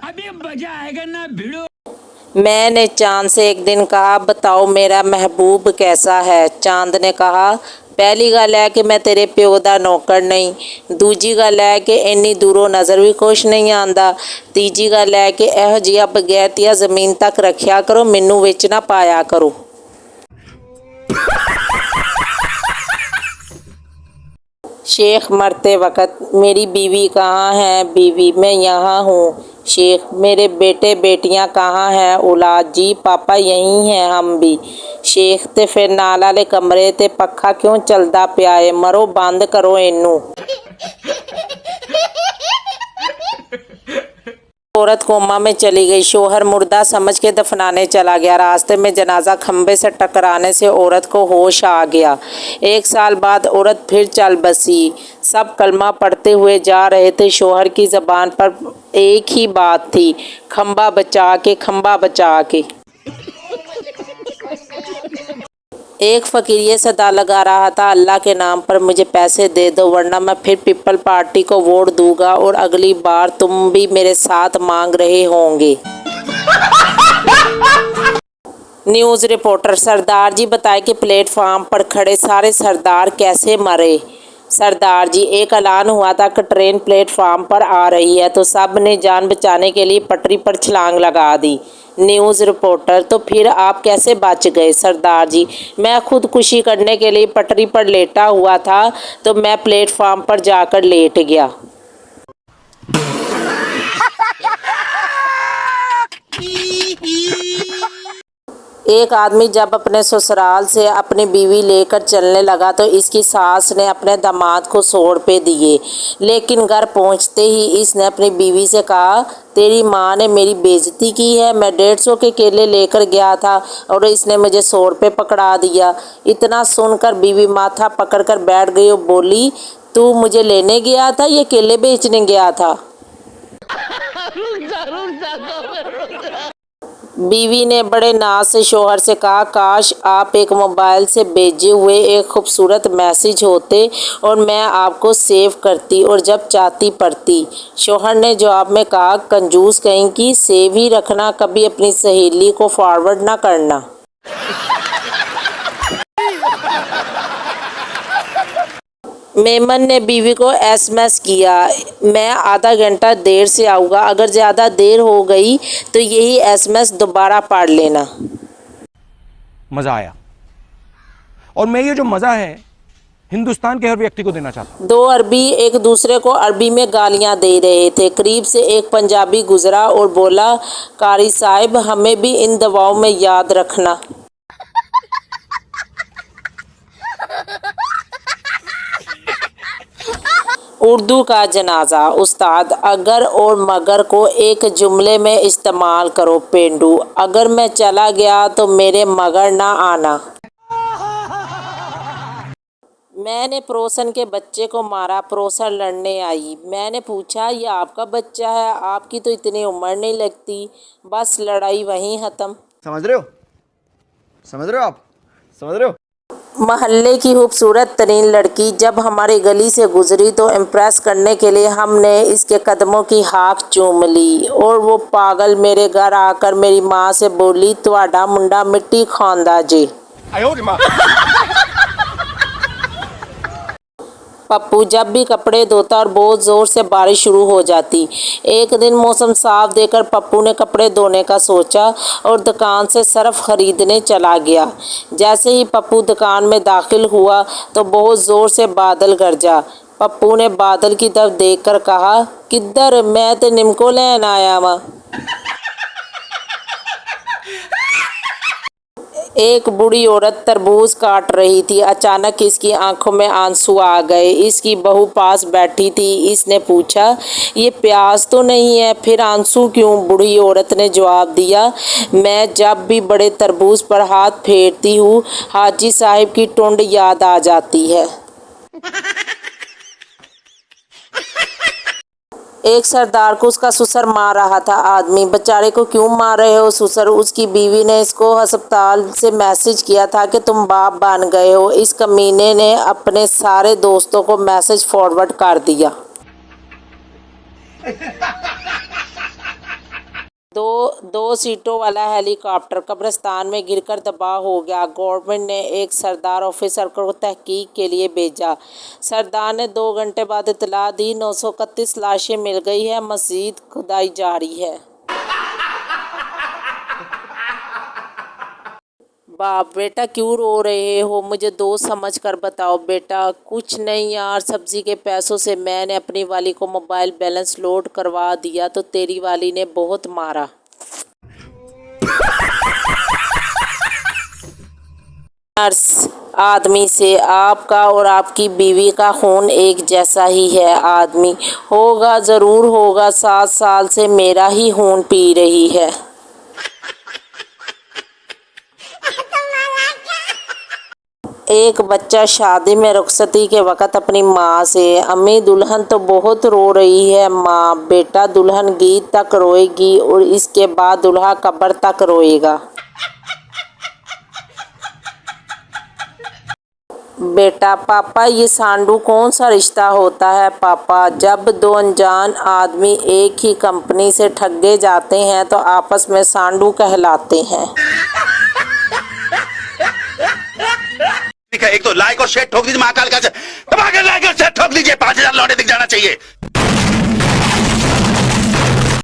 अभी मजा आएगा ना भिड़ो। मैंने चांद से एक दिन कहा, बताओ मेरा महबूब कैसा है। चांद ने कहा, पहली गल है कि मैं तेरे प्यो दा नौकर नहीं। दूजी गल है कि इन्नी दूरों नज़र भी कुछ नहीं आंदा। तीजी गल है कि इहो जिहा बगैरतिया ज़मीन तक रखिया करो, मैनू विच ना पाया करो। शेख मरते वक़्त, मेरी बीवी कहाँ है? बीवी, मैं यहाँ हूँ। शेख, मेरे बेटे बेटियाँ कहाँ हैं? औलाद, जी पापा यहीं हैं हम भी। शेख, ते फिर नाल वाले कमरे ते पक्खा क्यों चलदा पिया है? मरो, बंद करो इनू। औरत कोमा में चली गई। शोहर मुर्दा समझ के दफनाने चला गया। रास्ते में जनाजा खंबे से टकराने से औरत को होश आ गया। 1 साल बाद औरत फिर चल बसी। सब कलमा पढ़ते हुए जा रहे थे। शोहर की ज़बान पर एक ही बात थी, खंबा बचा के, खंबा बचा के। एक फ़कीर ये सदा लगा रहा था, अल्लाह के नाम पर मुझे पैसे दे दो, वरना मैं फिर पीपल पार्टी को वोट दूंगा और अगली बार तुम भी मेरे साथ मांग रहे होंगे। न्यूज़ रिपोर्टर, सरदार जी बताए कि प्लेटफार्म पर खड़े सारे सरदार कैसे मरे। सरदार जी, एक ऐलान हुआ था कि ट्रेन प्लेटफार्म पर आ रही है, तो सब ने जान बचाने के लिए पटरी पर छलांग लगा दी। न्यूज़ रिपोर्टर, तो फिर आप कैसे बच गए? सरदार जी, मैं खुदकुशी करने के लिए पटरी पर लेटा हुआ था, तो मैं प्लेटफार्म पर जाकर लेट गया। एक आदमी जब अपने ससुराल से अपनी बीवी लेकर चलने लगा तो इसकी सास ने अपने दामाद को 100 रुपये दिए, लेकिन घर पहुंचते ही इसने अपनी बीवी से कहा, तेरी माँ ने मेरी बेइज्जती की है। मैं 150 के केले लेकर गया था और इसने मुझे 100 रुपये पकड़ा दिया। इतना सुनकर बीवी माथा पकड़कर बैठ गई और बोली, तू मुझे लेने गया था या केले बेचने गया था? बीवी ने बड़े नाज से शोहर से कहा, काश आप एक मोबाइल से भेजे हुए एक खूबसूरत मैसेज होते और मैं आपको सेव करती और जब चाहती पढ़ती। शोहर ने जवाब में कहा, कंजूस कहीं की, सेव ही रखना, कभी अपनी सहेली को फॉरवर्ड ना करना। मेमन ने बीवी को एसएमएस किया, मैं आधा घंटा देर से आऊँगा, अगर ज़्यादा देर हो गई तो यही एसएमएस दोबारा पढ़ लेना। मज़ा आया और मैं ये जो मज़ा है हिंदुस्तान के हर व्यक्ति को देना चाहता हूँ। 2 अरबी एक दूसरे को अरबी में गालियाँ दे रहे थे। करीब से एक पंजाबी गुजरा और बोला, कारी साहिब, हमें भी इन दवाओं में याद रखना। उर्दू का जनाजा। उस्ताद, अगर और मगर को एक जुमले में इस्तेमाल करो। पेंडू, अगर मैं चला गया तो मेरे मगर ना आना। मैंने पड़ोसन के बच्चे को मारा। पड़ोसन लड़ने आई। मैंने पूछा, ये आपका बच्चा है? आपकी तो इतनी उम्र नहीं लगती। बस लड़ाई वहीं ख़त्म। समझ रहे हो? समझ रहे हो आप? समझ रहे हो? महल्ले की खूबसूरत तरीन लड़की जब हमारी गली से गुजरी तो इम्प्रेस करने के लिए हमने इसके कदमों की हाँक चूम ली और वो पागल मेरे घर आकर मेरी माँ से बोली, तुहाडा मुंडा मिट्टी खांदा जी। पप्पू जब भी कपड़े धोता और बहुत ज़ोर से बारिश शुरू हो जाती। एक दिन मौसम साफ देखकर पप्पू ने कपड़े धोने का सोचा और दुकान से सर्फ खरीदने चला गया। जैसे ही पप्पू दुकान में दाखिल हुआ तो बहुत ज़ोर से बादल गरजा। पप्पू ने बादल की तरफ देखकर कहा, किधर? मैं तो निम्को लैन आया वां। एक बूढ़ी औरत तरबूज काट रही थी। अचानक इसकी आंखों में आंसू आ गए। इसकी बहू पास बैठी थी। इसने पूछा, ये प्यास तो नहीं है, फिर आंसू क्यों? बूढ़ी औरत ने जवाब दिया, मैं जब भी बड़े तरबूज पर हाथ फेरती हूँ हाजी साहब की टुंड याद आ जाती है। एक सरदार को उसका ससुर मार रहा था। आदमी, बेचारे को क्यों मार रहे हो ससुर? उसकी बीवी ने इसको अस्पताल से मैसेज किया था कि तुम बाप बन गए हो। इस कमीने ने अपने सारे दोस्तों को मैसेज फॉरवर्ड कर दिया। दो सीटों वाला हेलीकॉप्टर कब्रिस्तान में गिरकर तबाह हो गया। गवर्नमेंट ने एक सरदार ऑफिसर को तहकीक के लिए भेजा। सरदार ने 2 घंटे बाद इतला दी 931 लाशें मिल गई है, मजीद खुदाई जारी है। बाप, बेटा क्यों रो रहे हो? मुझे दोस्त समझ कर बताओ। बेटा कुछ नहीं यार, सब्जी के पैसों से मैंने अपनी वाली को मोबाइल बैलेंस लोड करवा दिया तो तेरी वाली ने बहुत मारा। नर्स, आदमी से आपका और आपकी बीवी का खून एक जैसा ही है। आदमी, होगा ज़रूर होगा, 7 साल से मेरा ही खून पी रही है। एक बच्चा शादी में रुखसती के वक़्त अपनी माँ से, अम्मी दुल्हन तो बहुत रो रही है। माँ, बेटा दुल्हन गीत तक रोएगी और इसके बाद दुल्हा कब्र तक रोएगा। बेटा, पापा ये सांडू कौन सा रिश्ता होता है? पापा, जब 2 अनजान आदमी एक ही कंपनी से ठगे जाते हैं तो आपस में सांडू कहलाते हैं। एक तो लाइक और शेयर ठोक दीजिए, महाकाल का दबा के लाइक और शेयर ठोक दीजिए, 5000 लौटे दिख जाना चाहिए।